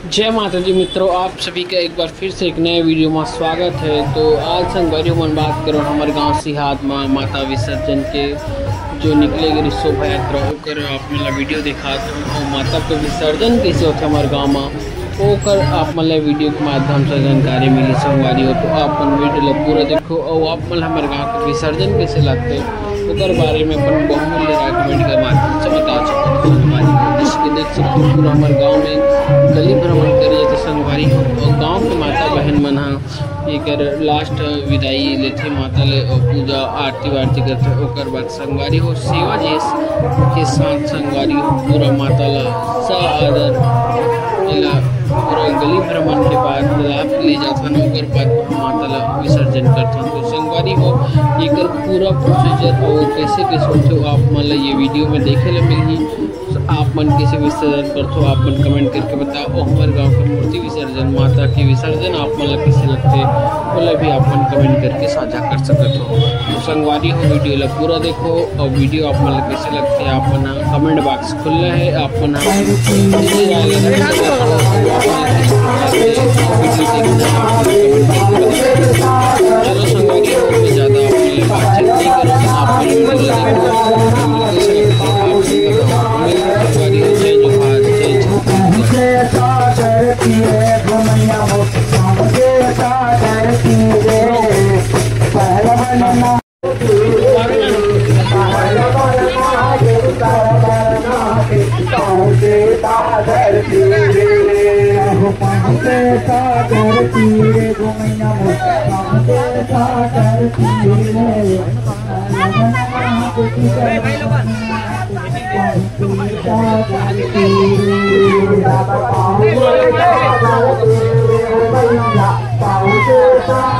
जय माता दी मित्रों, आप सभी का एक बार फिर से एक नए वीडियो में स्वागत है। तो आज संगवारी मन बात करो हमारे गांव सिहात में माता विसर्जन के जो निकलेगी शोभा यात्रा होकर आप मतलब वीडियो दिखा और माता के विसर्जन कैसे होते हमारे गाँव में होकर आप मतलब वीडियो के माध्यम से जानकारी मिली संगवारी हो। तो आप वीडियो पूरा देखो और आप मतलब हमारे गाँव के विसर्जन कैसे लगते उकर बारे में अपन बहुमूल्य राय कमेंट के माध्यम से बता सकते जिसके देख सकते हो पूरा हमारे गाँव में गली भ्रमण करे जाते संगवारी हो और गाँव के माता बहन मन एक लास्ट विदाई लेते माता ले और पूजा आरती वारती करते ओकर बाद संगवारी हो सेवा जेस के साथ संगवारी हो पूरा माता ला सा आदर पूरा गली भ्रमण के बाद लाभ ले जाता ओकर बाद माता ला विसर्जन करते तो संगवारी हो एक पूरा प्रोसीजर और कैसे कैसे होते हो आप मतलब ये वीडियो में देखे ला मिली। आप मन कैसे विसर्जन करते हो आप मन कमेंट करके बताओ और हमारे गांव का मूर्ति विसर्जन माता के विसर्जन आप मतलब कैसे लगते बोले भी आप मन कमेंट करके साझा कर सकते हो। तो संगवारी हो वीडियो ला पूरा देखो और वीडियो आप मतलब कैसे लगते हैं आप मन कमेंट बॉक्स खुला है आप मन चलो संगवारी हो ज़्यादा बातचीत नहीं करो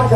आप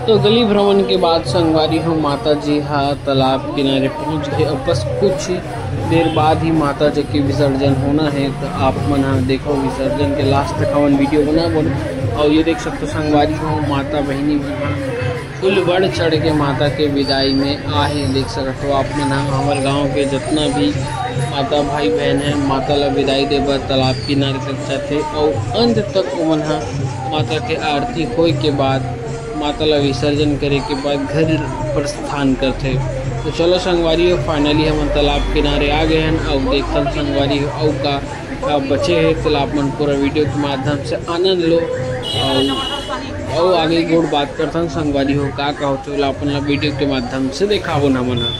तो गली भ्रमण के बाद संगवारी हो माता जी तालाब किनारे पहुंच गए और बस कुछ देर बाद ही माता जी की विसर्जन होना है। तो आप मना देखो विसर्जन के लास्ट तक हम वीडियो बना बोलो और ये देख सकते हो संगवारी हो माता बहनी बना फुल बढ़ चढ़ के माता के विदाई में आहे देख सकते हो आप मना हमारे गाँव के जितना भी माता भाई बहन है माता ला विदाई दे बर तालाब किनारे तक जाते और अंत तक मना माता के आरती होए के बाद माता ला विसर्जन करे के बाद घर प्रस्थान करते। तो चलो संगवारी हो फाइनली हम तालाब किनारे आ गए हैं और देखते हैं संगवारी हो और का बचे हैं तालाब मन पूरा वीडियो के माध्यम से आनंद लो और आगे गुड़ बात करता हूँ संगवारी हो का हो चलो अपन वीडियो के माध्यम से दिखाओ ना मना।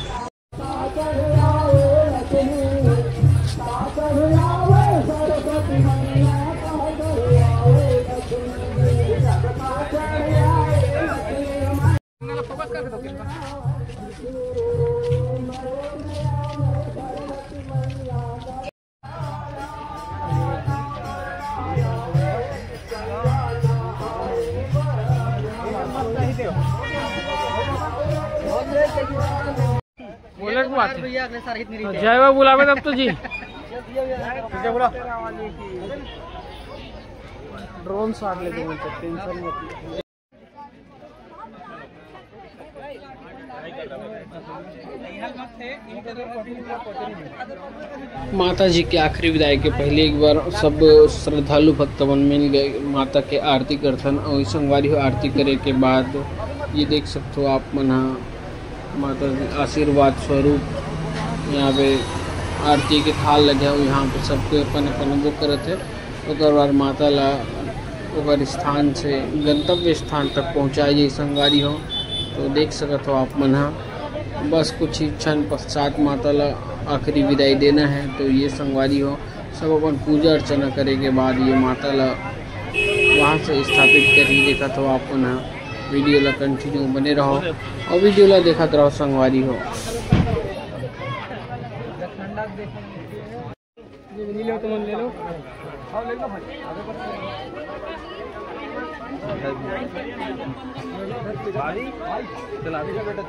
बोले की बात है जय बाबा बुलावे तब तो जी बोला ड्रोन शॉट लेके टेंशन मत। माता जी की आखिरी विदाई के पहले एक बार सब श्रद्धालु भक्तवन मिल गए माता के आरती करथन और संगवारी आरती करे के बाद ये देख सकते हो आप मना माता जी आशीर्वाद स्वरूप यहाँ पे आरती के थाल लगे हो यहाँ पे सबके अपन अपन वो करते है बाद माता ला ओकर स्थान से गंतव्य स्थान तक पहुँचाई जाए संगवारी हो। तो देख सकते हो आप मना बस कुछ ही क्षण पश्चात माता ला आखिरी विदाई देना है। तो ये संगवारी हो सब अपन पूजा अर्चना करे के बाद ये माता ला वहाँ से स्थापित कर ही देखा तो आप वीडियो ला कंटिन्यू बने रहो और वीडियो ला देखा रहो संगवारी हो। ले लो चला बेटा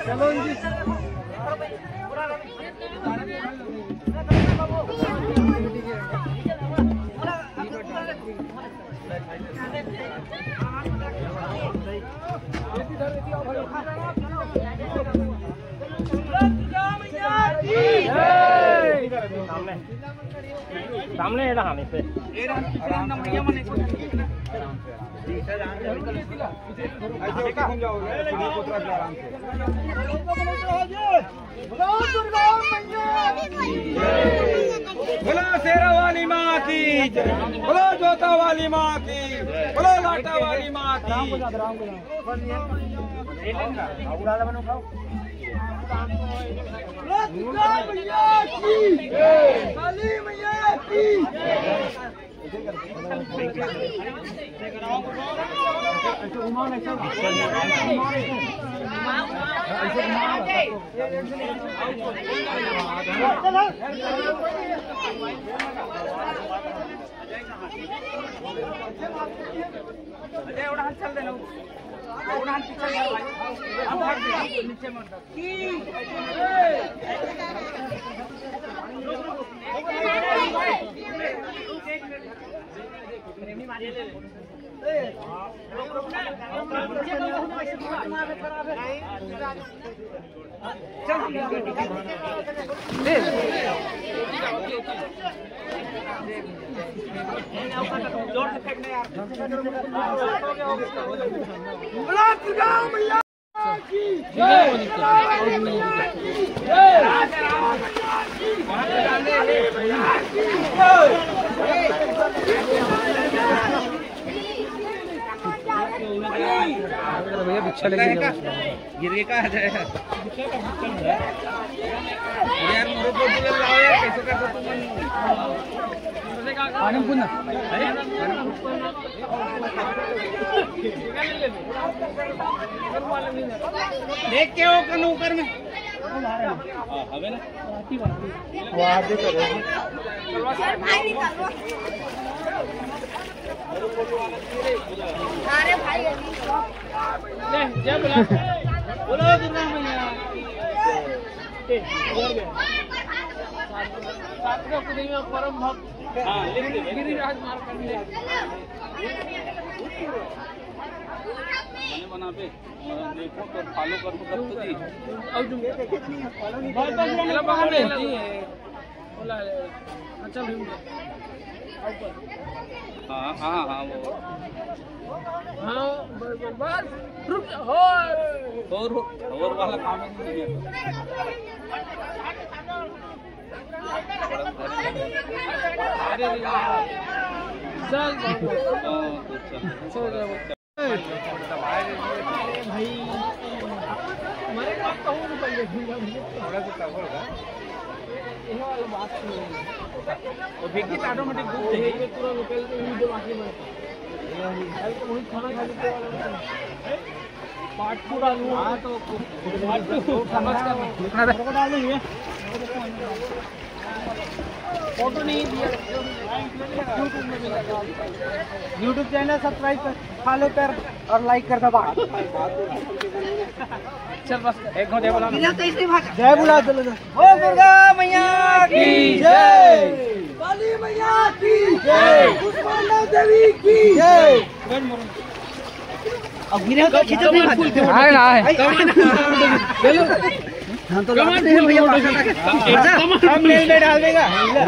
चलो जी सामने है ना से बोलो शेरा वाली माँ की, बोलो जोता वाली माँ की, बोलो लाटा वाली माँ की। भैया भिक्षा लेके गिर का आ जाएगा यार मोरो को दिल लाओ यार कैसे कर दो तुम पानी पुन्ना देख के हो कन ऊपर में हां हवे ना वो आगे करो भाई निकालो अरे भाई ले जय बोला बोलो दुर्गा मैया सातवें कुदी में परम भक्त हां गिरिराज मार करने मैंने बना पे देखो तो फॉलो कर तब तो जी और तुम बहुत बड़ा बाहर नहीं बोला अच्छा भी हाँ हाँ हाँ वो हाँ बस रुक और वाला काम नहीं है भाई हमारे पास तो थोड़ा सा होगा ये वाला बात और भिक्की ऑटोमेटिक दूध है ये पूरा लोकल वीडियो बाकी में है तो वही खाना खा लेते वाला पार्ट 2 डालूं। हाँ तो पार्ट 2 समझ कर डाल देंगे। फोटो नहीं दिया यूट्यूब चैनल सब्सक्राइब कर, फॉलो कर और लाइक कर दबा। चल बस एक जय बुला, जय बुला चलो। ओ दुर्गा मैया की जय, काली मैया की जय, कुष्मांडा देवी की जय। अब गिरे तो खींचो नहीं भाई ना है चलो हम तो लगाते हैं भैया, हम डाल देगा।